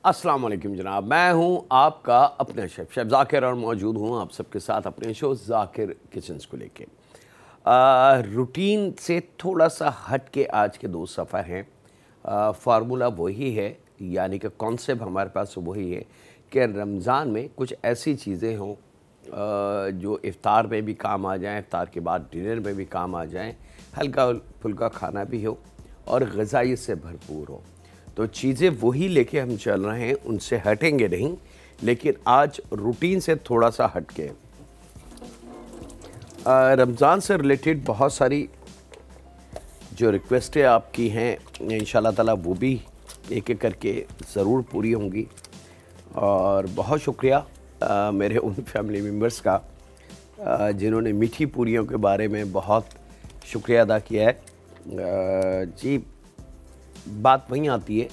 अस्सलाम वालेकुम जनाब, मैं हूं आपका अपना शेफ़ ज़ाकिर और मौजूद हूं आप सबके साथ अपने शो ज़ाकिर किचन्स को लेके। रूटीन से थोड़ा सा हट के आज के दो सफ़र हैं। फार्मूला वही है, यानी कि कॉन्सेप्ट हमारे पास वही है कि रमज़ान में कुछ ऐसी चीज़ें हों जो इफ़्तार में भी काम आ जाएँ, इफ़्तार के बाद डिनर में भी काम आ जाएँ, हल्का फुल्का खाना भी हो और ग़िज़ाइयत से भरपूर हो। तो चीज़ें वही लेके हम चल रहे हैं, उनसे हटेंगे नहीं, लेकिन आज रूटीन से थोड़ा सा हट के रमज़ान से रिलेटेड बहुत सारी जो रिक्वेस्टें आपकी हैं इंशाल्लाह ताला वो भी एक एक करके ज़रूर पूरी होंगी। और बहुत शुक्रिया मेरे उन फैमिली मेम्बर्स का जिन्होंने मीठी पूरियों के बारे में बहुत शुक्रिया अदा किया है। जी, बात वहीं आती है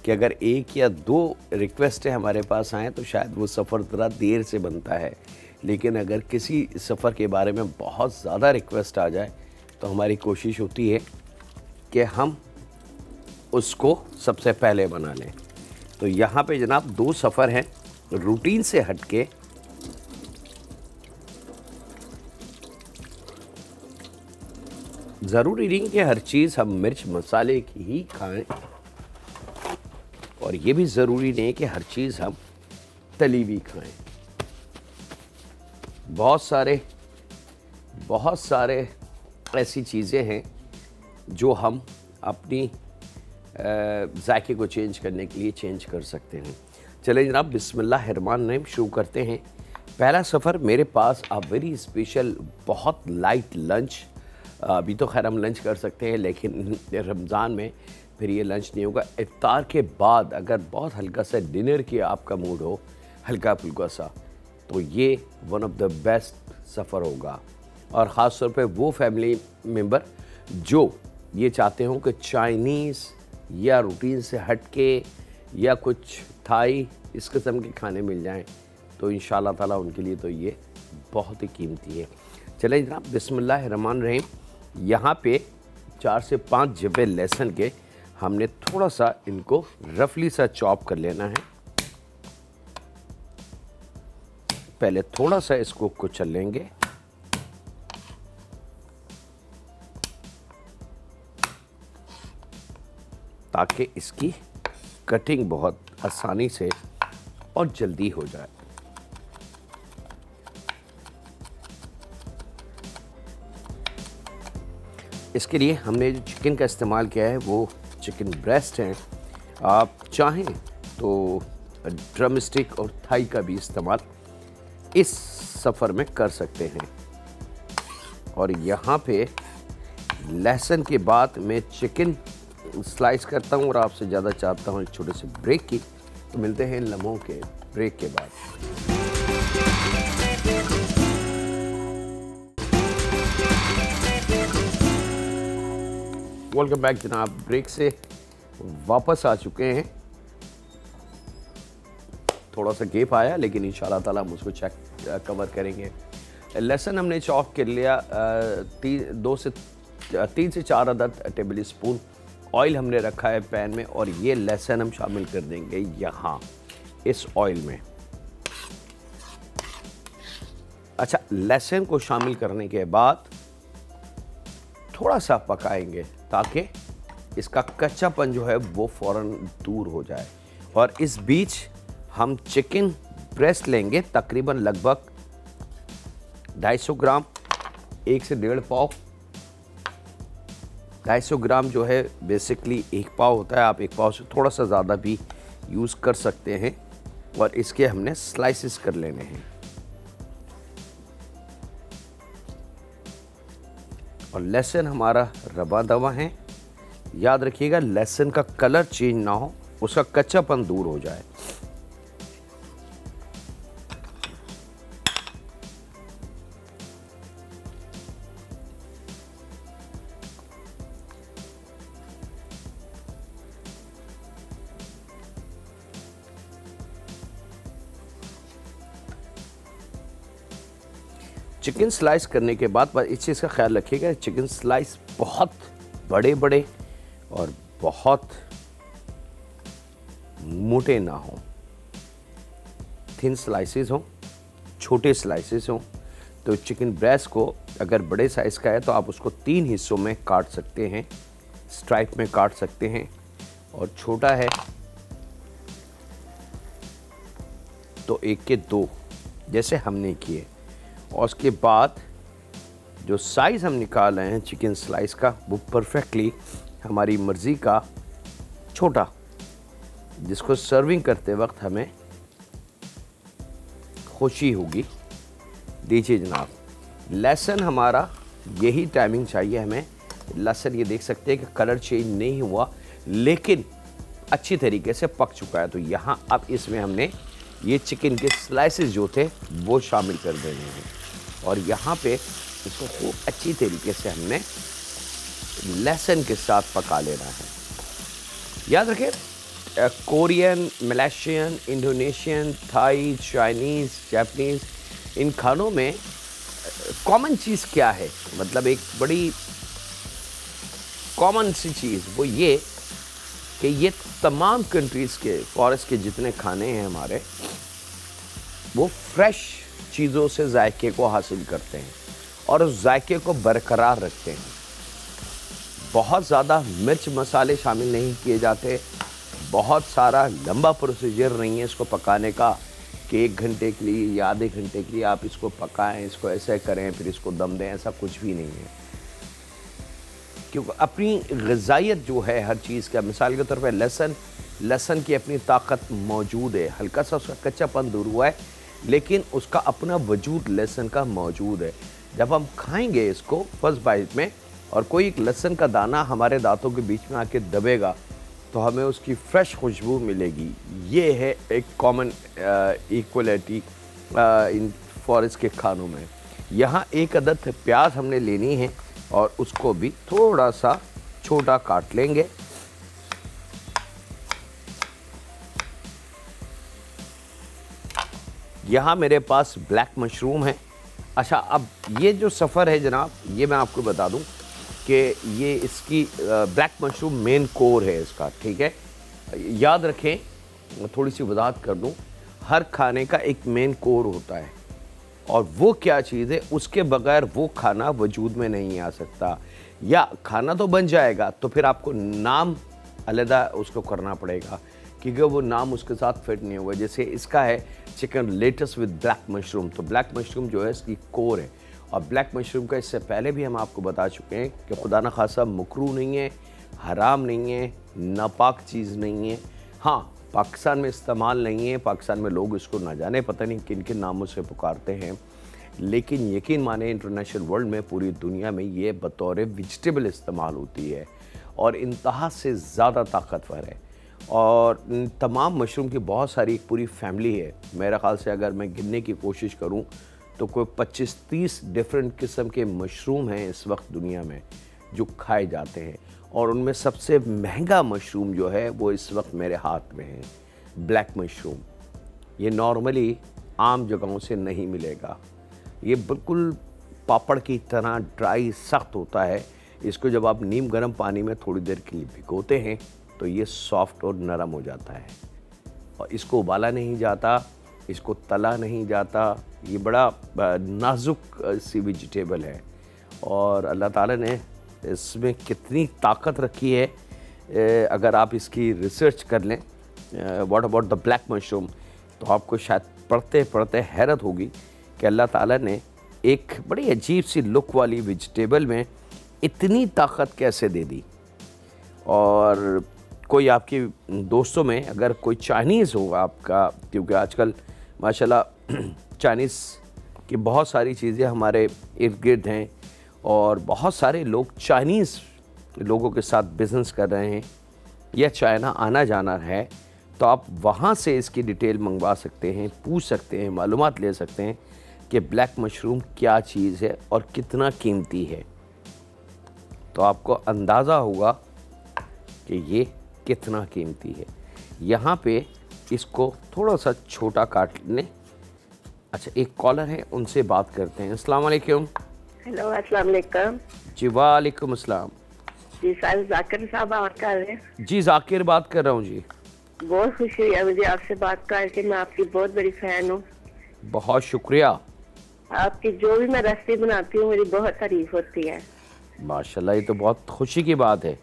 कि अगर एक या दो रिक्वेस्टें हमारे पास आएँ तो शायद वो सफ़र ज़रा देर से बनता है, लेकिन अगर किसी सफ़र के बारे में बहुत ज़्यादा रिक्वेस्ट आ जाए तो हमारी कोशिश होती है कि हम उसको सबसे पहले बना लें। तो यहाँ पे जनाब दो सफ़र हैं रूटीन से हट के। ज़रूरी नहीं कि हर चीज़ हम मिर्च मसाले की ही खाएं, और ये भी ज़रूरी नहीं कि हर चीज़ हम तली हुई खाएं। बहुत सारे ऐसी चीज़ें हैं जो हम अपनी जायके को चेंज करने के लिए चेंज कर सकते हैं। चलें जनाब, बिस्मिल्लाहिर्रहमानिर्रहीम शुरू करते हैं। पहला सफ़र मेरे पास अ वेरी स्पेशल, बहुत लाइट लंच। अभी तो खैर हम लंच कर सकते हैं, लेकिन रमज़ान में फिर ये लंच नहीं होगा। इफ्तार के बाद अगर बहुत हल्का सा डिनर की आपका मूड हो, हल्का फुल्का सा, तो ये वन ऑफ द बेस्ट सफ़र होगा। और ख़ास तौर पे वो फैमिली मेम्बर जो ये चाहते हों कि चाइनीज़ या रूटीन से हट के या कुछ थाई इस किस्म के खाने मिल जाएं, तो इंशाल्लाह ताला उनके लिए तो ये बहुत ही कीमती है। चलें जनाब, बिस्मिल्लाहिर्रहमानिर्रहीम। यहाँ पे 4 से 5 जबे लहसुन के हमने थोड़ा सा इनको रफली सा चॉप कर लेना है। पहले थोड़ा सा इसको कुचल लेंगे, ताकि इसकी कटिंग बहुत आसानी से और जल्दी हो जाए। इसके लिए हमने जो चिकन का इस्तेमाल किया है वो चिकन ब्रेस्ट है। आप चाहें तो ड्रम स्टिक और थाई का भी इस्तेमाल इस सफ़र में कर सकते हैं। और यहाँ पे लहसुन के बाद मैं चिकन स्लाइस करता हूँ और आपसे ज़्यादा चाहता हूँ एक छोटे से ब्रेक की। तो मिलते हैं इन लम्हों के ब्रेक के बाद। वेलकम बैक जनाब, ब्रेक से वापस आ चुके हैं। थोड़ा सा गैप आया, लेकिन इंशाल्लाह ताला हम उसको कवर करेंगे। लहसुन हमने चॉप कर लिया, 3 से 4 अदद टेबल स्पून ऑयल हमने रखा है पैन में, और ये लहसुन हम शामिल कर देंगे यहाँ इस ऑयल में। अच्छा, लहसुन को शामिल करने के बाद थोड़ा सा पकाएंगे ताकि इसका कच्चापन जो है वो फ़ौरन दूर हो जाए। और इस बीच हम चिकन ब्रेस्ट लेंगे, तकरीबन लगभग 250 ग्राम, 1 से 1.5 पाव। 250 ग्राम जो है बेसिकली 1 पाव होता है, आप 1 पाव से थोड़ा सा ज़्यादा भी यूज़ कर सकते हैं। और इसके हमने स्लाइसिस कर लेने हैं। और लहसुन हमारा रवा दवा है। याद रखिएगा लहसुन का कलर चेंज ना हो, उसका कच्चापन दूर हो जाए। चिकन स्लाइस करने के बाद इस चीज़ का ख्याल रखिएगा, चिकन स्लाइस बहुत बड़े बड़े और बहुत मोटे ना हों। थिन स्लाइसेस हों, छोटे स्लाइसेस हों। तो चिकन ब्रेस्ट को अगर बड़े साइज़ का है तो आप उसको 3 हिस्सों में काट सकते हैं, स्ट्राइप में काट सकते हैं। और छोटा है तो 1 के 2 जैसे हमने किए। और उसके बाद जो साइज़ हम निकाल रहे हैं चिकन स्लाइस का, वो परफेक्टली हमारी मर्ज़ी का छोटा, जिसको सर्विंग करते वक्त हमें खुशी होगी। दीजिए जनाब। लहसुन हमारा यही टाइमिंग चाहिए हमें। लहसुन ये देख सकते हैं कि कलर चेंज नहीं हुआ, लेकिन अच्छी तरीके से पक चुका है। तो यहाँ अब इसमें हमने ये चिकन के स्लाइसेस जो थे वो शामिल कर देने हैं। और यहाँ पे इसको खूब अच्छी तरीके से हमने लहसुन के साथ पका लेना है। याद रखें, Korean, Malaysian, Indonesian, Thai, Chinese, Japanese, इन खानों में कॉमन चीज़ क्या है? मतलब एक बड़ी कॉमन सी चीज़ वो ये कि ये तमाम कंट्रीज़ के फॉरेस्ट के जितने खाने हैं हमारे, वो फ्रेश चीज़ों से जायके को हासिल करते हैं और उस जायके को बरकरार रखते हैं। बहुत ज़्यादा मिर्च मसाले शामिल नहीं किए जाते। बहुत सारा लंबा प्रोसीजर नहीं है इसको पकाने का कि 1 घंटे के लिए या आधे घंटे के लिए आप इसको पकाएं, इसको ऐसे करें, फिर इसको दम दें, ऐसा कुछ भी नहीं है। क्योंकि अपनी ग़िज़ाइयत जो है हर चीज़ का, मिसाल के तौर पर लहसुन की अपनी ताकत मौजूद है। हल्का सा उसका कच्चापन दूर हुआ है, लेकिन उसका अपना वजूद लहसुन का मौजूद है। जब हम खाएंगे इसको फर्स्ट बाइट में और कोई एक लहसुन का दाना हमारे दांतों के बीच में आके दबेगा तो हमें उसकी फ्रेश खुशबू मिलेगी। ये है एक कॉमन इक्वलिटी इन फॉरेस्ट के खानों में। यहाँ 1 अदद प्याज हमने लेनी है और उसको भी थोड़ा सा छोटा काट लेंगे। यहाँ मेरे पास ब्लैक मशरूम है। अच्छा, अब ये जो सफ़र है जनाब, ये मैं आपको बता दूं कि ये इसकी ब्लैक मशरूम मेन कोर है इसका, ठीक है। याद रखें, थोड़ी सी वजाहत कर दूं, हर खाने का एक मेन कोर होता है और वो क्या चीज़ है, उसके बगैर वो खाना वजूद में नहीं आ सकता। या खाना तो बन जाएगा तो फिर आपको नाम अलहदा उसको करना पड़ेगा, क्योंकि वो नाम उसके साथ फिट नहीं होगा। जैसे इसका है chicken lettuce with black mushroom, तो ब्लैक मशरूम जो है इसकी कोर है। और ब्लैक मशरूम का इससे पहले भी हम आपको बता चुके हैं कि खुदा न खासा मकरूह नहीं है, हराम नहीं है, नापाक चीज़ नहीं है। हाँ, पाकिस्तान में इस्तेमाल नहीं है, पाकिस्तान में लोग इसको ना जाने पता नहीं किन किन नामों से पुकारते हैं, लेकिन यकीन माने इंटरनेशनल वर्ल्ड में, पूरी दुनिया में ये बतौर वेजिटेबल इस्तेमाल होती है और इंतहा से ज़्यादा ताकतवर है। और तमाम मशरूम की बहुत सारी पूरी फैमिली है। मेरा ख़्याल से अगर मैं गिनने की कोशिश करूं तो कोई 25-30 डिफरेंट किस्म के मशरूम हैं इस वक्त दुनिया में जो खाए जाते हैं। और उनमें सबसे महंगा मशरूम जो है वो इस वक्त मेरे हाथ में है, ब्लैक मशरूम। ये नॉर्मली आम जगहों से नहीं मिलेगा। ये बिल्कुल पापड़ की तरह ड्राई सख्त होता है। इसको जब आप नीम गर्म पानी में थोड़ी देर के लिए भिगोते हैं तो ये सॉफ्ट और नरम हो जाता है और इसको उबाला नहीं जाता, इसको तला नहीं जाता। ये बड़ा नाजुक सी वेजिटेबल है और अल्लाह ताला ने इसमें कितनी ताकत रखी है। अगर आप इसकी रिसर्च कर लें what about the black mushroom, तो आपको शायद पढ़ते पढ़ते हैरत होगी कि अल्लाह ताला ने एक बड़ी अजीब सी लुक वाली वेजिटेबल में इतनी ताकत कैसे दे दी। और कोई आपके दोस्तों में अगर कोई चाइनीज़ हो आपका, क्योंकि आजकल माशाल्लाह चाइनीज़ की बहुत सारी चीज़ें हमारे इर्द गिर्द हैं और बहुत सारे लोग चाइनीज़ लोगों के साथ बिज़नेस कर रहे हैं या चाइना आना जाना है, तो आप वहाँ से इसकी डिटेल मंगवा सकते हैं, पूछ सकते हैं, मालूमात ले सकते हैं कि ब्लैक मशरूम क्या चीज़ है और कितना कीमती है। तो आपको अंदाज़ा होगा कि ये कितना कीमती है। यहाँ पे इसको थोड़ा सा छोटा काट लें। अच्छा, एक कॉलर है, उनसे बात करते हैं। अस्सलाम वालेकुम। हेलो, अस्सलाम वालेकुम। जी वालेकुम अस्सलाम। जी सर, जाकिर साहब बात कर रहे हैं? जी जाकिर बात कर रहा हूँ जी। बहुत खुशी हुई है मुझे आपसे बात करके। मैं आपकी बहुत बड़ी फैन हूँ। बहुत शुक्रिया। आपकी जो भी मैं रेसिपी बनाती हूँ मेरी बहुत तारीफ होती है। माशाल्लाह, ये तो बहुत खुशी की बात है।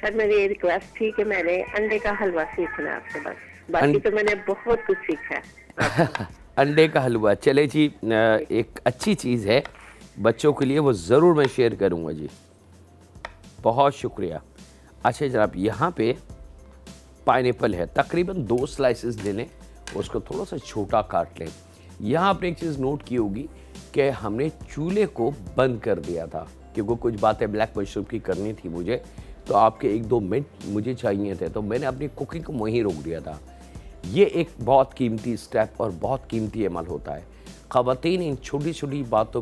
सर मेरी ये रिक्वेस्ट थी कि मैंने अंडे का हलवा सीखना है आपसे, बस बाकी तो मैंने बहुत कुछ सीखा है। अंडे का हलवा, चले जी, एक अच्छी चीज़ है बच्चों के लिए, वो ज़रूर मैं शेयर करूँगा जी। बहुत शुक्रिया। अच्छा जनाब, यहाँ पे पाइनएप्पल है, तकरीबन 2 स्लाइसेस ले लें, उसको थोड़ा सा छोटा काट लें। यहाँ आपने एक चीज़ नोट की होगी कि हमने चूल्हे को बंद कर दिया था क्योंकि कुछ बातें ब्लैक मशरूम की करनी थी मुझे, तो आपके 1-2 मिनट मुझे चाहिए थे, तो मैंने अपनी कुकिंग को वहीं रोक दिया था। ये एक बहुत कीमती स्टेप और बहुत कीमती अमल होता है। ख़वातीन इन छोटी छोटी बातों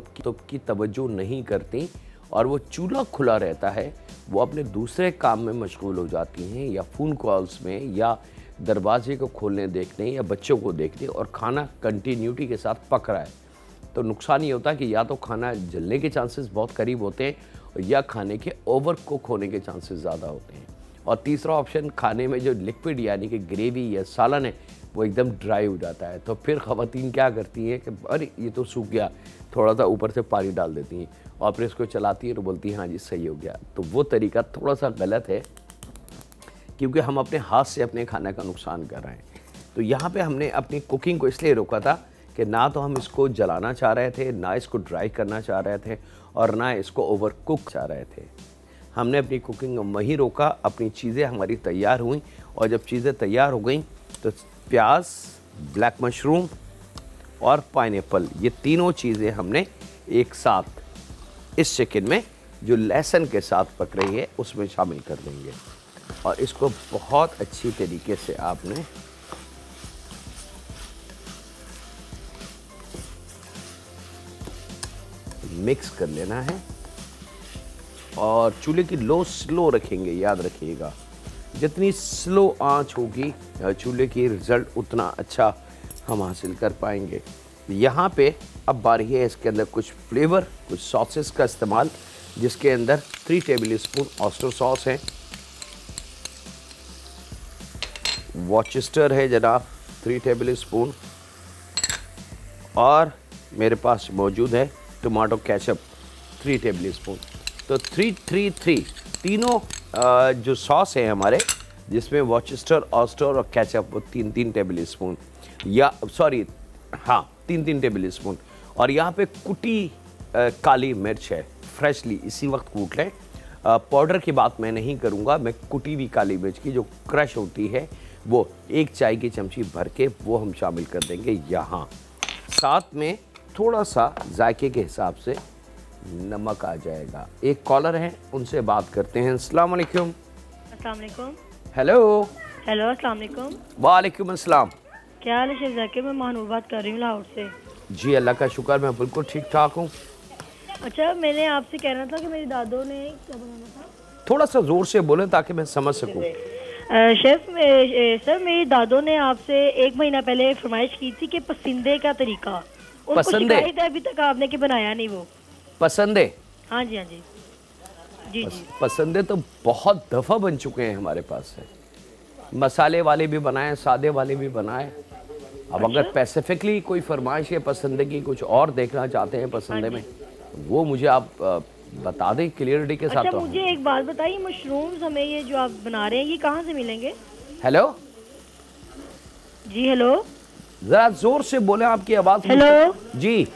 की तवज्जो नहीं करती और वो चूल्हा खुला रहता है, वो अपने दूसरे काम में मशगूल हो जाती हैं, या फ़ोन कॉल्स में, या दरवाजे को खोलने देखने, या बच्चों को देखने, और खाना कंटिन्यूटी के साथ पक रहा है। तो नुकसान ये होता है कि या तो खाना जलने के चांसेस बहुत करीब होते हैं या खाने के ओवर कुक होने के चांसेस ज़्यादा होते हैं। और तीसरा ऑप्शन, खाने में जो लिक्विड यानी कि ग्रेवी या सालन है वो एकदम ड्राई हो जाता है। तो फिर ख़वातीन क्या करती हैं कि अरे ये तो सूख गया, थोड़ा सा ऊपर से पानी डाल देती हैं और फिर इसको चलाती हैं तो बोलती हैं हाँ जी सही हो गया। तो वो तरीका थोड़ा सा गलत है क्योंकि हम अपने हाथ से अपने खाने का नुकसान कर रहे हैं। तो यहाँ पे हमने अपनी कुकिंग को इसलिए रोका था कि ना तो हम इसको जलाना चाह रहे थे, ना इसको ड्राई करना चाह रहे थे, और ना इसको ओवर कुक चाह रहे थे। हमने अपनी कुकिंग वहीं रोका, अपनी चीज़ें हमारी तैयार हुई, और जब चीज़ें तैयार हो गई तो प्याज, ब्लैक मशरूम और पाइनएप्पल, ये तीनों चीज़ें हमने एक साथ इस चिकन में जो लहसुन के साथ पक रही है उसमें शामिल कर देंगे, और इसको बहुत अच्छी तरीके से आपने मिक्स कर लेना है। और चूल्हे की लो स्लो रखेंगे, याद रखिएगा, जितनी स्लो आंच होगी चूल्हे की, रिज़ल्ट उतना अच्छा हम हासिल कर पाएंगे। यहाँ पे अब बारी है इसके अंदर कुछ फ्लेवर, कुछ सॉसेस का इस्तेमाल, जिसके अंदर 3 टेबल स्पून ऑयस्टर सॉस है, वॉचेस्टर है जनाब 3 टेबल स्पून, और मेरे पास मौजूद है टमाटो केचप 3 टेबल स्पून। तो 3-3-3 तीनों जो सॉस है हमारे, जिसमें वॉचेस्टर, ऑयस्टर और केचप, वो 3-3 टेबल स्पून, या सॉरी हाँ 3-3 टेबल स्पून। और यहाँ पे कुटी काली मिर्च है, फ्रेशली इसी वक्त कूट लें। पाउडर की बात मैं नहीं करूँगा, मैं कुटी हुई काली मिर्च की जो क्रश होती है वो 1 चाय की चमची भर के वो हम शामिल कर देंगे यहाँ। साथ में थोड़ा सा जायके के हिसाब से नमक आ जाएगा। एक कॉलर है, उनसे बात करते हैं। अस्सलाम वालेकुम। अस्सलाम वालेकुम। हेलो। हेलो अस्सलाम वालेकुम। वालेकुम अस्सलाम। क्या हाल है शेफ ज़ाकिर? मैं महानूर बात कर रही हूँ लाहौर से। जी अल्लाह का शुक्र, मैं बिल्कुल ठीक ठाक हूँ। अच्छा, मैंने आपसे कहना था कि मेरी दादों ने क्या बनाना था? थोड़ा सा ज़ोर से बोलें ताकि मैं समझ सकूँ। शेफ सर, मेरी दादों ने आपसे 1 महीना पहले फरमाइश की थी कि पसंदे का तरीका, उनको शिकायत है अभी तक आपने कि बनाया नहीं वो। पसंदे? हाँ जी, हाँ जी, जी जी। पसंदे तो बहुत दफ़ा बन चुके हैं हमारे पास से, मसाले वाले भी बनाए, सादे वाले भी बनाए। अब अच्छा? अगर स्पेसिफिकली कोई फरमाइश है पसंदे की, कुछ और देखना चाहते हैं पसंदे में, वो मुझे आप बता दें क्लियरिटी के साथ। अच्छा, तो मुझे एक बात बताइए, मशरूम्स हमें ये जो आप बना रहे हैं ये कहाँ से मिलेंगे? हेलो जी हेलो, जरा जोर से बोले, आपकी आवाज़। हेलो जी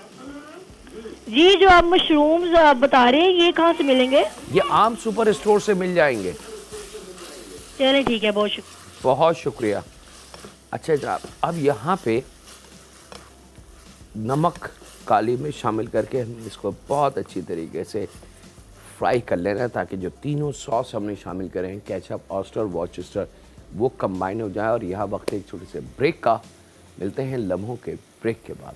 जी, जो आप मशरूम्स आप बता रहे हैं ये कहाँ से मिलेंगे? ये आम सुपर स्टोर से मिल जाएंगे। चलिए ठीक है, बहुत शुक्रिया। बहुत शुक्रिया। अच्छा जनाब, अब यहाँ पे नमक काली में शामिल करके हमने इसको बहुत अच्छी तरीके से फ्राई कर लेना है ताकि जो तीनों सॉस हमने शामिल करें, केचप, ऑयस्टर, वॉचेस्टर, वो कंबाइन हो जाए। और यहाँ वक्त एक छोटे से ब्रेक का, मिलते हैं लम्हों के ब्रेक के बाद।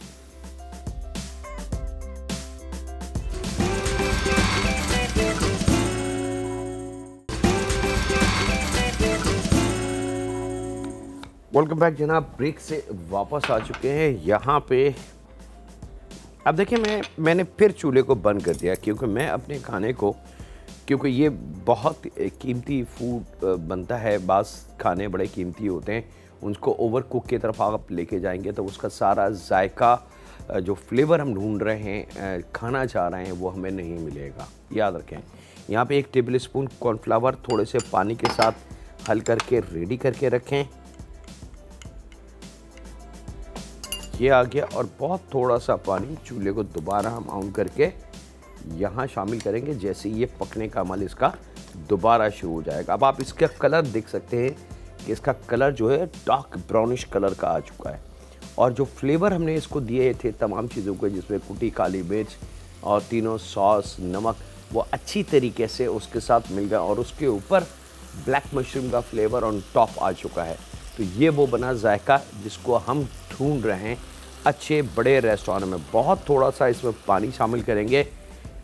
वेलकम बैक जनाब, ब्रेक से वापस आ चुके हैं। यहाँ पे अब देखिए, मैंने फिर चूल्हे को बंद कर दिया क्योंकि मैं अपने खाने को क्योंकि ये बहुत कीमती फूड बनता है। बास खाने बड़े कीमती होते हैं, उनको ओवर कुक की तरफ आप लेके जाएंगे तो उसका सारा जायका, जो फ्लेवर हम ढूंढ रहे हैं, खाना चाह रहे हैं, वो हमें नहीं मिलेगा। याद रखें। यहाँ पे 1 टेबल स्पून कॉर्नफ्लावर थोड़े से पानी के साथ हल करके रेडी करके रखें। ये आ गया। और बहुत थोड़ा सा पानी चूल्हे को दोबारा हम ऑन करके यहाँ शामिल करेंगे। जैसे ये पकने का अमल इसका दोबारा शुरू हो जाएगा। अब आप इसका कलर देख सकते हैं कि इसका कलर जो है डार्क ब्राउनिश कलर का आ चुका है। और जो फ्लेवर हमने इसको दिए थे तमाम चीज़ों को, जिसमें कुटी काली मिर्च और तीनों सॉस, नमक, वो अच्छी तरीके से उसके साथ मिल गया। और उसके ऊपर ब्लैक मशरूम का फ्लेवर ऑन टॉप आ चुका है। तो ये वो बना जायका जिसको हम ढूंढ रहे हैं अच्छे बड़े रेस्टोरेंट में। बहुत थोड़ा सा इसमें पानी शामिल करेंगे,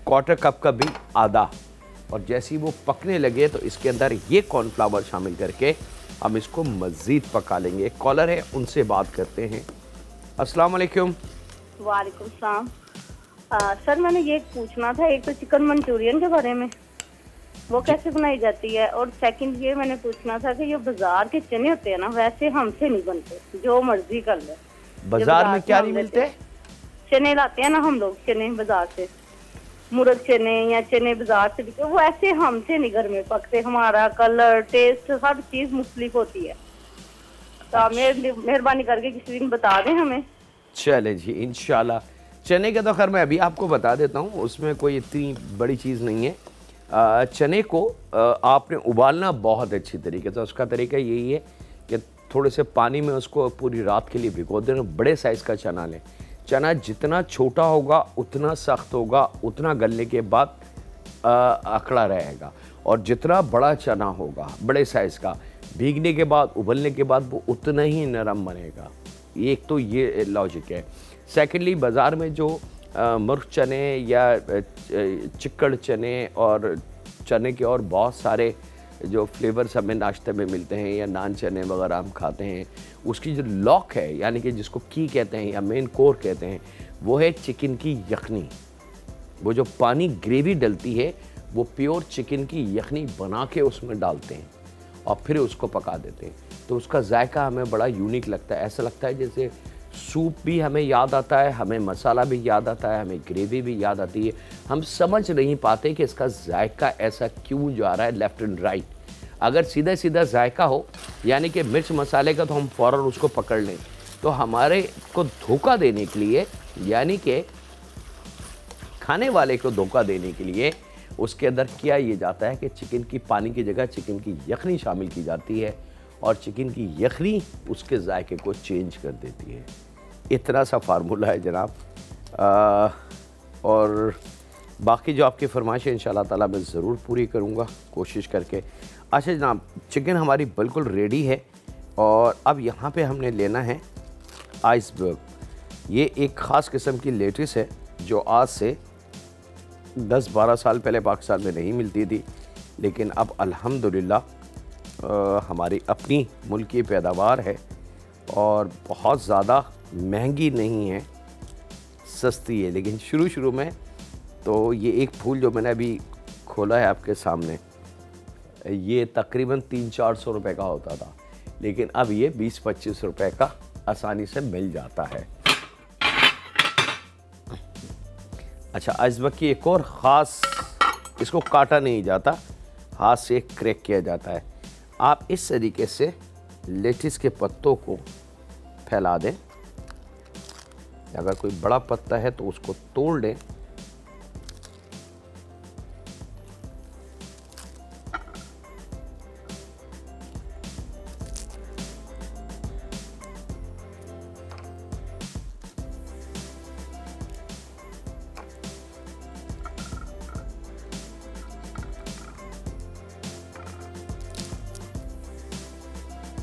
1/4 कप का भी आधा। और जैसे ही वो पकने लगे तो इसके अंदर ये कॉर्नफ्लावर शामिल करके हम इसको मज़ीद पका लेंगे। एक कॉलर है, उनसे बात करते हैं। अस्सलाम वालेकुम। वालेकुम सलाम। सर मैंने ये पूछना था, एक तो चिकन मंचूरियन के बारे में, वो कैसे बनाई जाती है, और सेकंड ये मैंने पूछना था कि ये बाजार के चने होते हैं ना, वैसे हमसे नहीं बनते, जो मर्जी कर ले। बाजार में क्या नहीं मिलते? चने लाते हैं ना हम लोग, चने बाजार से, मुर्ग चने या चने बाजार से बिके, वो ऐसे हमसे नहीं घर में पकते। हमारा कलर, टेस्ट, हर चीज मुख्तलिफ होती है। तो आप मेहरबानी करके किसी दिन बता दें हमें। चले जी, इंशाल्लाह। चने का तो खैर मैं अभी आपको बता देता हूँ, उसमें कोई इतनी बड़ी चीज़ नहीं है। चने को आपने उबालना बहुत अच्छी तरीके से। उसका तरीका यही है कि थोड़े से पानी में उसको पूरी रात के लिए भिगो देना। बड़े साइज़ का चना लें। चना जितना छोटा होगा उतना सख्त होगा, उतना गलने के बाद अकड़ा रहेगा। और जितना बड़ा चना होगा बड़े साइज़ का, भीगने के बाद, उबलने के बाद वो उतना ही नरम बनेगा। एक तो ये लॉजिक है। सेकेंडली, बाज़ार में जो मुर्ग चने या चिक्कड़ चने और चने के और बहुत सारे जो फ्लेवर्स हमें नाश्ते में मिलते हैं या नान चने वगैरह हम खाते हैं, उसकी जो लॉक है, यानी कि जिसको की कहते हैं या मेन कोर कहते हैं, वो है चिकन की यखनी। वो जो पानी ग्रेवी डलती है वो प्योर चिकन की यखनी बना के उसमें डालते हैं और फिर उसको पका देते हैं। तो उसका जायका हमें बड़ा यूनिक लगता है। ऐसा लगता है जैसे सूप भी हमें याद आता है, हमें मसाला भी याद आता है, हमें ग्रेवी भी याद आती है। हम समझ नहीं पाते कि इसका जायका ऐसा क्यों जा रहा है लेफ़्ट एंड राइट। अगर सीधा सीधा जायका हो, यानी कि मिर्च मसाले का, तो हम फ़ौरन उसको पकड़ लें। तो हमारे को धोखा देने के लिए, यानी कि खाने वाले को धोखा देने के लिए, उसके अंदर किया ये जाता है कि चिकन की पानी की जगह चिकन की यखनी शामिल की जाती है और चिकन की यखनी उसके जायके को चेंज कर देती है। इतना सा फार्मूला है जनाब। और बाकी जो आपकी फरमाइश है इंशाल्लाह ताला मैं ज़रूर पूरी करूँगा कोशिश करके। अच्छा जनाब, चिकन हमारी बिल्कुल रेडी है। और अब यहाँ पे हमने लेना है आइसबर्ग। ये एक ख़ास किस्म की लेटिस है जो आज से 10-12 साल पहले पाकिस्तान में नहीं मिलती थी, लेकिन अब अल्हम्दुलिल्लाह हमारी अपनी मुल्क की पैदावार है और बहुत ज़्यादा महंगी नहीं है, सस्ती है। लेकिन शुरू में तो ये एक फूल जो मैंने अभी खोला है आपके सामने, ये तकरीबन 300-400 रुपए का होता था, लेकिन अब ये 20-25 रुपए का आसानी से मिल जाता है। अच्छा, आइसबर्ग की एक और ख़ास, इसको काटा नहीं जाता, हाथ से क्रैक किया जाता है। आप इस तरीके से लेटिस के पत्तों को फैला दें। अगर कोई बड़ा पत्ता है तो उसको तोड़ लें।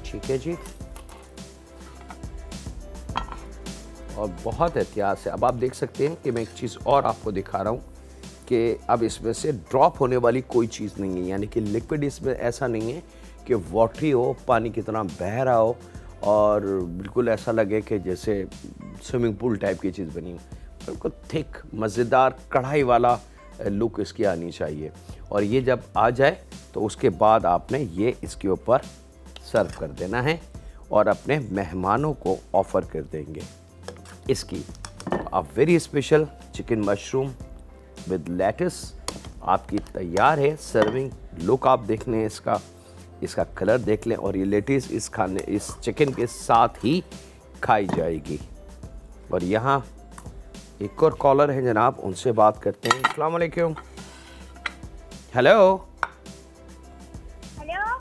ठीक है जी। और बहुत एहतियात से अब आप देख सकते हैं कि मैं एक चीज़ और आपको दिखा रहा हूँ कि अब इसमें से ड्रॉप होने वाली कोई चीज़ नहीं है, यानी कि लिक्विड इसमें ऐसा नहीं है कि वाटरी हो, पानी की तरह बह रहा हो और बिल्कुल ऐसा लगे कि जैसे स्विमिंग पूल टाइप की चीज़ बनी हो। बिल्कुल थिक, मज़ेदार, कढ़ाई वाला लुक इसकी आनी चाहिए। और ये जब आ जाए तो उसके बाद आपने ये इसके ऊपर सर्व कर देना है और अपने मेहमानों को ऑफ़र कर देंगे इसकी। A very special chicken mushroom with lettuce आपकी तैयार है। सर्विंग लुक आप देख लें, इसका कलर देख लें, और ये लेटेस्ट इस चिकन के साथ ही खाई जाएगी। और यहाँ एक और कॉलर है जनाब, उनसे बात करते हैं। अस्सलाम वालेकुम। हेलो हेलो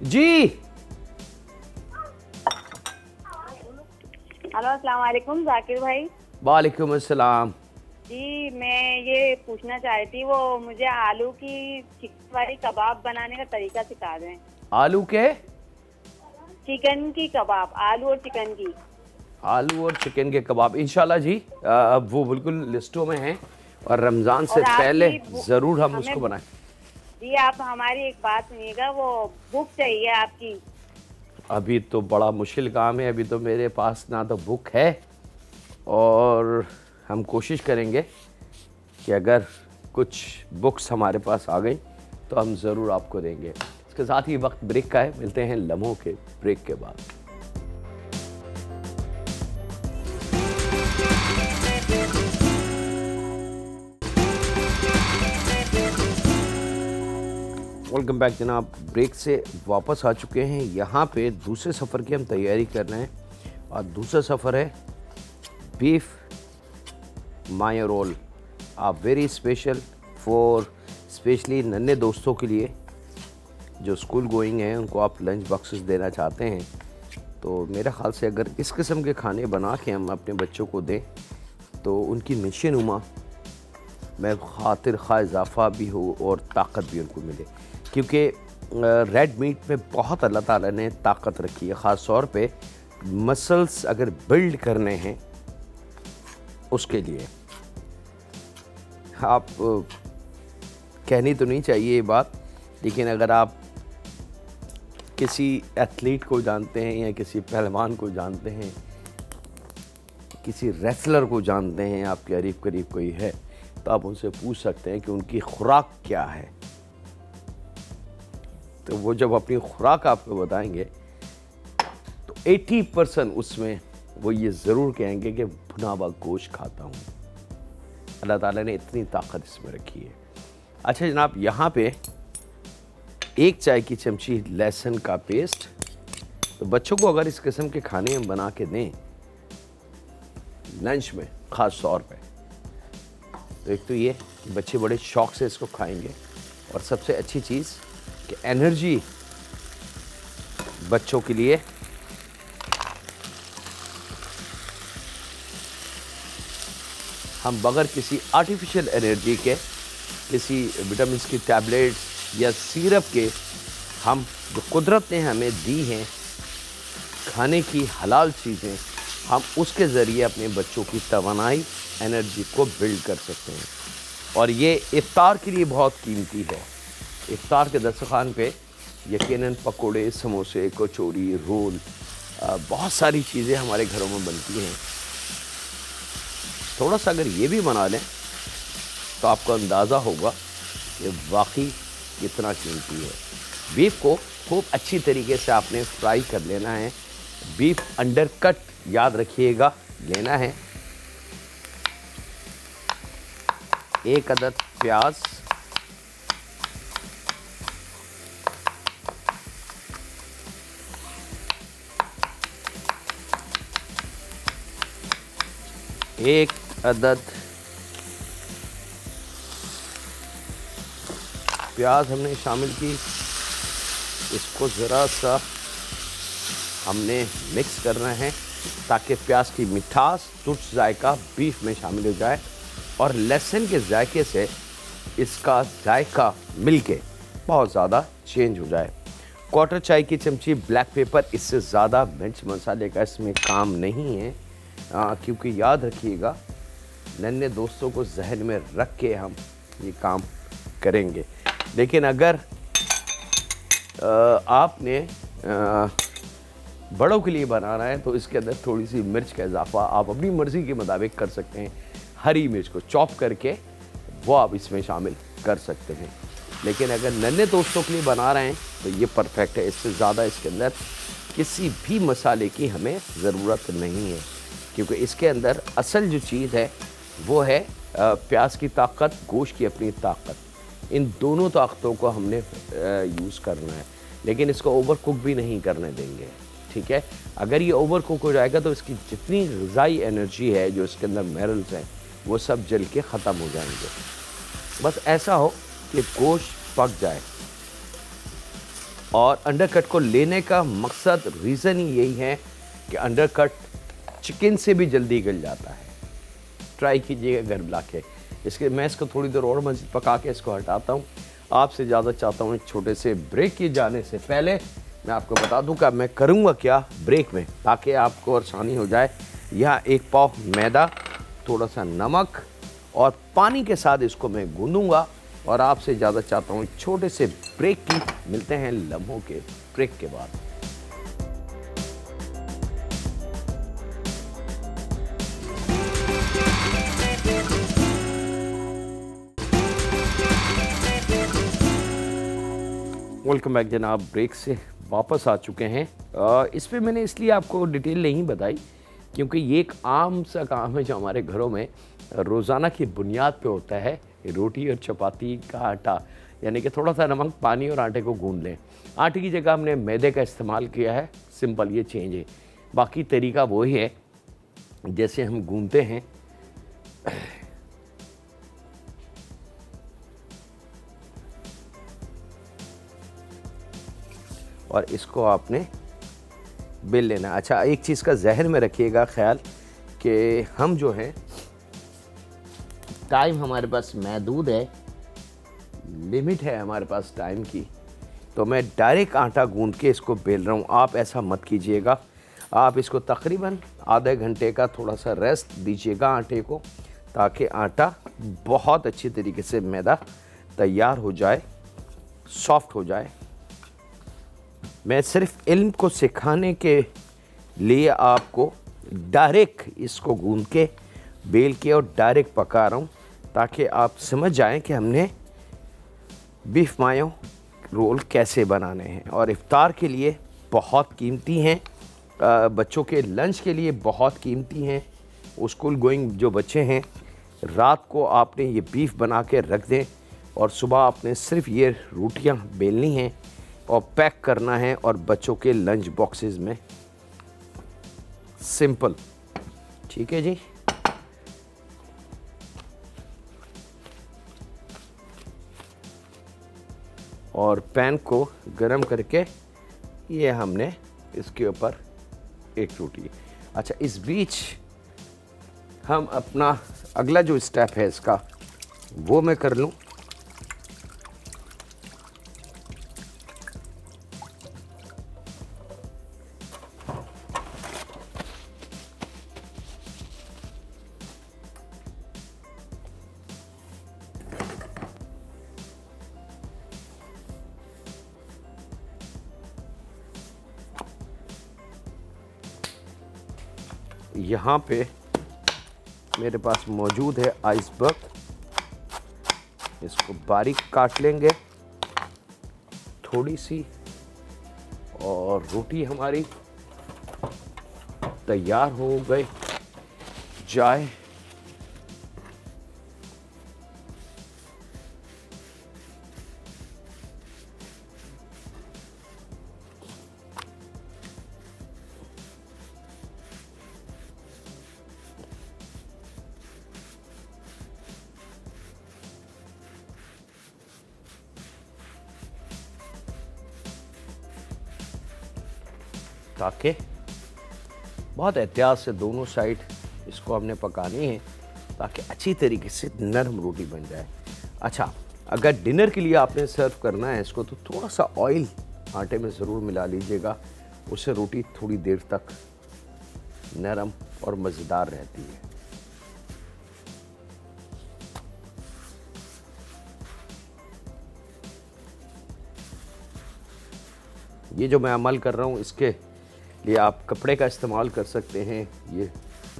जी। हेलो अस्सलाम वालेकुम जाकिर भाई। वालेकुम अस्सलाम। जी मैं ये पूछना चाह रही थी, वो मुझे आलू की चिकन वाली कबाब बनाने का तरीका सिखा दें। आलू के चिकन की कबाब, आलू और चिकन की। आलू और चिकन के कबाब इंशाल्लाह जी, वो बिल्कुल लिस्टों में हैं और रमज़ान से पहले ज़रूर हम उसको बनाएं। जी आप हमारी एक बात सुनिएगा, वो बुक चाहिए आपकी। अभी तो बड़ा मुश्किल काम है, अभी तो मेरे पास ना तो बुक है, और हम कोशिश करेंगे कि अगर कुछ बुक्स हमारे पास आ गई तो हम ज़रूर आपको देंगे। इसके साथ ही वक्त ब्रेक का है, मिलते हैं लम्हों के ब्रेक के बाद। वेलकम बैक जनाब, ब्रेक से वापस आ चुके हैं। यहाँ पे दूसरे सफ़र की हम तैयारी कर रहे हैं, और दूसरा सफ़र है बीफ मायो रोल। आप वेरी स्पेशल फॉर स्पेशली नन्हे दोस्तों के लिए जो स्कूल गोइंग हैं, उनको आप लंच बॉक्सेस देना चाहते हैं, तो मेरे ख़्याल से अगर इस किस्म के खाने बना के हम अपने बच्चों को दें तो उनकी नशोनुमा में खातिर खा इजाफ़ा भी हो और ताकत भी उनको मिले। क्योंकि रेड मीट में बहुत अल्लाह ताला ने ताकत रखी है, ख़ास तौर पे मसल्स अगर बिल्ड करने हैं उसके लिए। आप कहनी तो नहीं चाहिए ये बात, लेकिन अगर आप किसी एथलीट को जानते हैं या किसी पहलवान को जानते हैं, किसी रेसलर को जानते हैं, आपके करीब करीब कोई है, तो आप उनसे पूछ सकते हैं कि उनकी खुराक क्या है। तो वो जब अपनी खुराक आपको बताएंगे तो 80% उसमें वो ये ज़रूर कहेंगे कि भुना हुआ गोश्त खाता हूँ। अल्लाह ताला ने इतनी ताकत इसमें रखी है। अच्छा जनाब, यहाँ पे 1 चाय की चमची लहसुन का पेस्ट। तो बच्चों को अगर इस किस्म के खाने हम बना के दें लंच में ख़ास तौर पे, तो एक तो ये बच्चे बड़े शौक़ से इसको खाएंगे, और सबसे अच्छी चीज़ कि एनर्जी बच्चों के लिए हम बगैर किसी आर्टिफिशियल एनर्जी के, किसी विटामिन की टैबलेट्स या सिरप के, हम जो कुदरत ने हमें दी हैं खाने की हलाल चीज़ें, हम उसके ज़रिए अपने बच्चों की तवानाई एनर्जी को बिल्ड कर सकते हैं। और ये इफ्तार के लिए बहुत कीमती है। इफ्तार के दस्तरखान पे यकीनन पकोड़े, समोसे, कचौरी, रोल, बहुत सारी चीज़ें हमारे घरों में बनती हैं। थोड़ा सा अगर ये भी बना लें तो आपको अंदाज़ा होगा कि वाकई कितना कीमती है। बीफ को खूब अच्छी तरीके से आपने फ्राई कर लेना है। बीफ अंडर कट याद रखिएगा लेना है। 1 अदद प्याज, एक अदद प्याज हमने शामिल की। इसको ज़रा सा हमने मिक्स करना है ताकि प्याज की मिठास, तुर्च जायका बीफ में शामिल हो जाए, और लहसुन के जायके से इसका जायका मिलके बहुत ज़्यादा चेंज हो जाए। 1/4 चाय की चमची ब्लैक पेपर, इससे ज़्यादा मिर्च मसाले का इसमें काम नहीं है, क्योंकि याद रखिएगा नन्हे दोस्तों को जहन में रख के हम ये काम करेंगे। लेकिन अगर आपने बड़ों के लिए बनाना है तो इसके अंदर थोड़ी सी मिर्च का इजाफा आप अपनी मर्ज़ी के मुताबिक कर सकते हैं। हरी मिर्च को चॉप करके वो आप इसमें शामिल कर सकते हैं। लेकिन अगर नन्हे दोस्तों के लिए बना रहे हैं तो ये परफेक्ट है। इससे ज़्यादा इसके अंदर किसी भी मसाले की हमें ज़रूरत नहीं है, क्योंकि इसके अंदर असल जो चीज़ है वो है प्याज की ताकत, गोश्त की अपनी ताकत। इन दोनों ताकतों को हमने यूज़ करना है, लेकिन इसको ओवर कुक भी नहीं करने देंगे, ठीक है। अगर ये ओवर कुक हो जाएगा तो इसकी जितनी ग़िज़ाई एनर्जी है, जो इसके अंदर मिनरल्स हैं, वो सब जल के ख़त्म हो जाएंगे। बस ऐसा हो कि गोश्त पक जाए। और अंडरकट को लेने का मकसद, रीज़न ही यही है कि अंडरकट चिकन से भी जल्दी गल जाता है। ट्राई कीजिएगा घर ला के। मैं इसको थोड़ी देर और मज़ीद पका के इसको हटाता हूँ। आपसे ज़्यादा चाहता हूँ एक छोटे से ब्रेक के जाने से पहले मैं आपको बता दूँ कि मैं करूँगा क्या ब्रेक में, ताकि आपको आसानी हो जाए। यहाँ 1 पाव मैदा, थोड़ा सा नमक और पानी के साथ इसको मैं गूंदूँगा। और आपसे ज़्यादा चाहता हूँ एक छोटे से ब्रेक की। मिलते हैं लम्हों के ब्रेक के बाद। वेलकम बैक जनाब। ब्रेक से वापस आ चुके हैं। इस पे मैंने इसलिए आपको डिटेल नहीं बताई क्योंकि ये एक आम सा काम है जो हमारे घरों में रोज़ाना की बुनियाद पे होता है। रोटी और चपाती का आटा, यानी कि थोड़ा सा नमक, पानी और आटे को गूंद लें। आटे की जगह हमने मैदे का इस्तेमाल किया है। सिंपल ये चेंज है, बाकी तरीका वही है जैसे हम गूंदते हैं। और इसको आपने बेल लेना। अच्छा, एक चीज़ का जहन में रखिएगा ख्याल कि हम जो है टाइम हमारे पास महदूद है, लिमिट है हमारे पास टाइम की, तो मैं डायरेक्ट आटा गूंद के इसको बेल रहा हूँ। आप ऐसा मत कीजिएगा। आप इसको तकरीबन आधे घंटे का थोड़ा सा रेस्ट दीजिएगा आटे को, ताकि आटा बहुत अच्छी तरीके से मैदा तैयार हो जाए, सॉफ्ट हो जाए। मैं सिर्फ इल्म को सिखाने के लिए आपको डायरेक्ट इसको गूंद के बेल के और डायरेक्ट पका रहा हूँ, ताकि आप समझ जाएं कि हमने बीफ मायो रोल कैसे बनाने हैं। और इफ्तार के लिए बहुत कीमती हैं, बच्चों के लंच के लिए बहुत कीमती हैं। स्कूल गोइंग जो बच्चे हैं, रात को आपने ये बीफ बना के रख दें और सुबह आपने सिर्फ ये रोटियां बेलनी हैं और पैक करना है और बच्चों के लंच बॉक्सेस में। सिंपल, ठीक है जी। और पैन को गरम करके ये हमने इसके ऊपर एक रोटी। अच्छा, इस बीच हम अपना अगला जो स्टेप है इसका वो मैं कर लूँ। यहाँ पे मेरे पास मौजूद है आइसबर्ग, इसको बारीक काट लेंगे थोड़ी सी, और रोटी हमारी तैयार हो गई जाए। ताकि बहुत एहतियात से दोनों साइड इसको हमने पकानी है, ताकि अच्छी तरीके से नरम रोटी बन जाए। अच्छा, अगर डिनर के लिए आपने सर्व करना है इसको, तो थोड़ा सा ऑयल आटे में ज़रूर मिला लीजिएगा, उससे रोटी थोड़ी देर तक नरम और मज़ेदार रहती है। ये जो मैं अमल कर रहा हूँ, इसके लिए आप कपड़े का इस्तेमाल कर सकते हैं, ये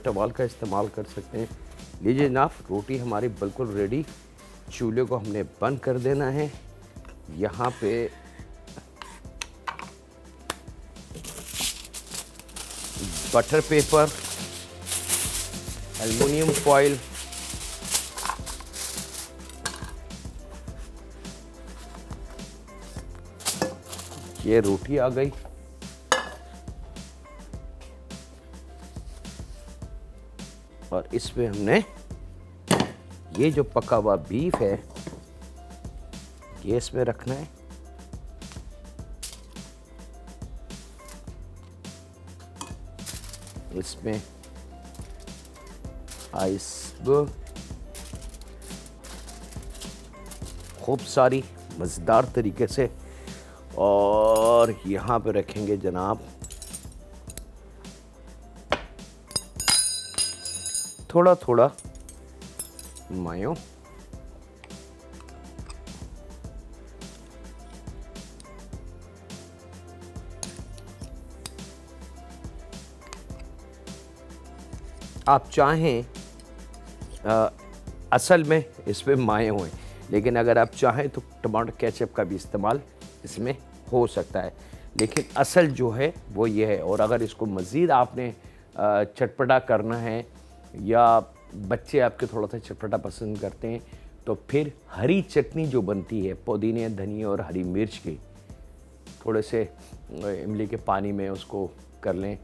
टवाल का इस्तेमाल कर सकते हैं। लीजिए जनाब, रोटी हमारी बिल्कुल रेडी चूल्हे को हमने बंद कर देना है। यहाँ पे बटर पेपर, एल्युमिनियम फॉइल, ये रोटी आ गई। और इसमें हमने ये जो पका हुआ बीफ है ये इसमें रखना है। इसमें आइसबर्ग, खूब सारी मज़ेदार तरीके से। और यहाँ पे रखेंगे जनाब थोड़ा थोड़ा मायो। आप चाहें असल में इसमें माए हुए, लेकिन अगर आप चाहें तो टमाटर केचप का भी इस्तेमाल इसमें हो सकता है, लेकिन असल जो है वो ये है। और अगर इसको मज़ीद आपने चटपटा करना है या बच्चे आपके थोड़ा सा चटपटा पसंद करते हैं तो फिर हरी चटनी जो बनती है पुदीने, धनिया और हरी मिर्च की, थोड़े से इमली के पानी में उसको कर लें,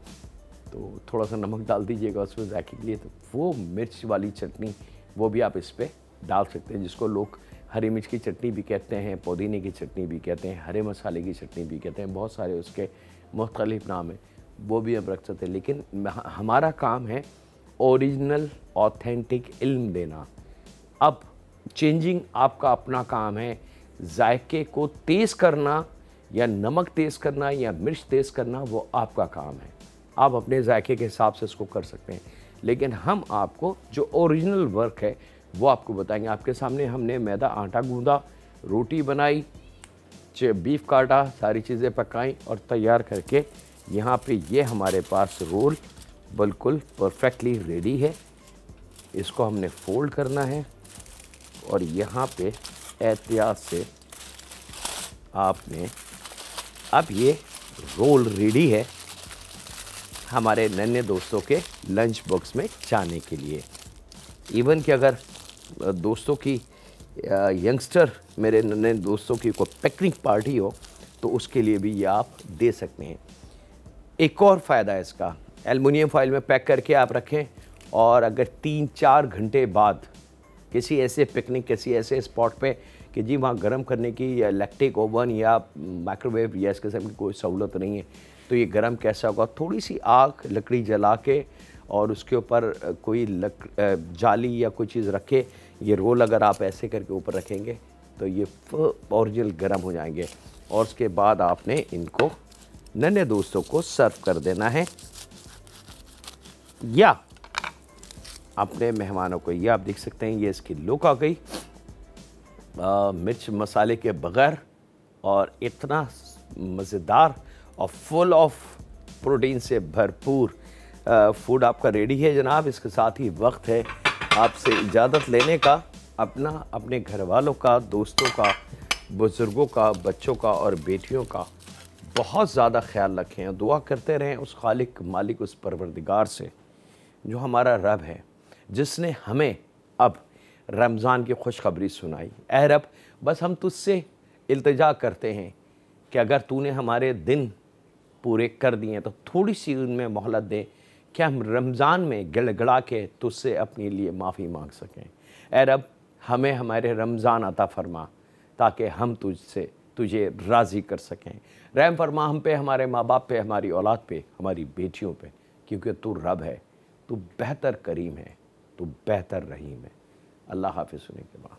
तो थोड़ा सा नमक डाल दीजिएगा उसमें जायके के लिए, तो वो मिर्च वाली चटनी वो भी आप इस पर डाल सकते हैं, जिसको लोग हरी मिर्च की चटनी भी कहते हैं, पुदीने की चटनी भी कहते हैं, हरे मसाले की चटनी भी कहते हैं, बहुत सारे उसके मुख्तलिफ नाम हैं, वो भी हम रख सकते हैं। लेकिन हमारा काम है ओरिजिनल ऑथेंटिक इल्म देना। अब चेंजिंग आपका अपना काम है, जायके को तेज़ करना या नमक तेज़ करना या मिर्च तेज़ करना वो आपका काम है, आप अपने जायके के हिसाब से इसको कर सकते हैं। लेकिन हम आपको जो ओरिजिनल वर्क है वो आपको बताएंगे। आपके सामने हमने मैदा आटा गूंदा, रोटी बनाई, बीफ काटा, सारी चीज़ें पकाई और तैयार करके यहाँ पे ये हमारे पास रोल बिल्कुल परफेक्टली रेडी है। इसको हमने फोल्ड करना है और यहाँ पे एहतियात से आपने, अब ये रोल रेडी है हमारे नन्हे दोस्तों के लंच बॉक्स में जाने के लिए। इवन कि अगर दोस्तों की यंगस्टर मेरे नन्हे दोस्तों की कोई पिकनिक पार्टी हो तो उसके लिए भी ये आप दे सकते हैं। एक और फ़ायदा है इसका, एल्युमिनियम फॉइल में पैक करके आप रखें और अगर 3-4 घंटे बाद किसी ऐसे पिकनिक, किसी ऐसे स्पॉट पे कि जी वहाँ गर्म करने की या इलेक्ट्रिक ओवन या माइक्रोवेव या इस किस्म की कोई सहूलत नहीं है, तो ये गर्म कैसा होगा? थोड़ी सी आग, लकड़ी जला के और उसके ऊपर कोई जाली या कोई चीज़ रखे, ये रोल अगर आप ऐसे करके ऊपर रखेंगे तो ये ओरिजिनल गर्म हो जाएंगे। और उसके बाद आपने इनको नन्हे दोस्तों को सर्व कर देना है या अपने मेहमानों को। ये आप देख सकते हैं, ये इसकी लुक आ गई मिर्च मसाले के बग़ैर, और इतना मज़ेदार और फुल ऑफ प्रोटीन से भरपूर फूड आपका रेडी है जनाब। इसके साथ ही वक्त है आपसे इजाज़त लेने का, अपने घर वालों का, दोस्तों का, बुज़ुर्गों का, बच्चों का और बेटियों का बहुत ज़्यादा ख्याल रखें और दुआ करते रहें उस खालिक मालिक, उस परवरदिगार से जो हमारा रब है, जिसने हमें अब रमज़ान की खुशखबरी सुनाई। ऐ रब, बस हम तुझसे इल्तिजा करते हैं कि अगर तूने हमारे दिन पूरे कर दिए तो थोड़ी सी उनमें मोहलत दे कि हम रमज़ान में गिड़गिड़ा के तुझसे अपने लिए माफ़ी मांग सकें। ऐ रब, हमें हमारे रमज़ान अता फरमा ताकि हम तुझे राज़ी कर सकें। रहम फरमा हम पे, हमारे माँ बाप पे, हमारी औलाद पे, हमारी बेटियों पे, क्योंकि तू रब है, तू बेहतर करीम है, तू बेहतर रहीम है। अल्लाह हाफ़िज़ सुनने के बाद।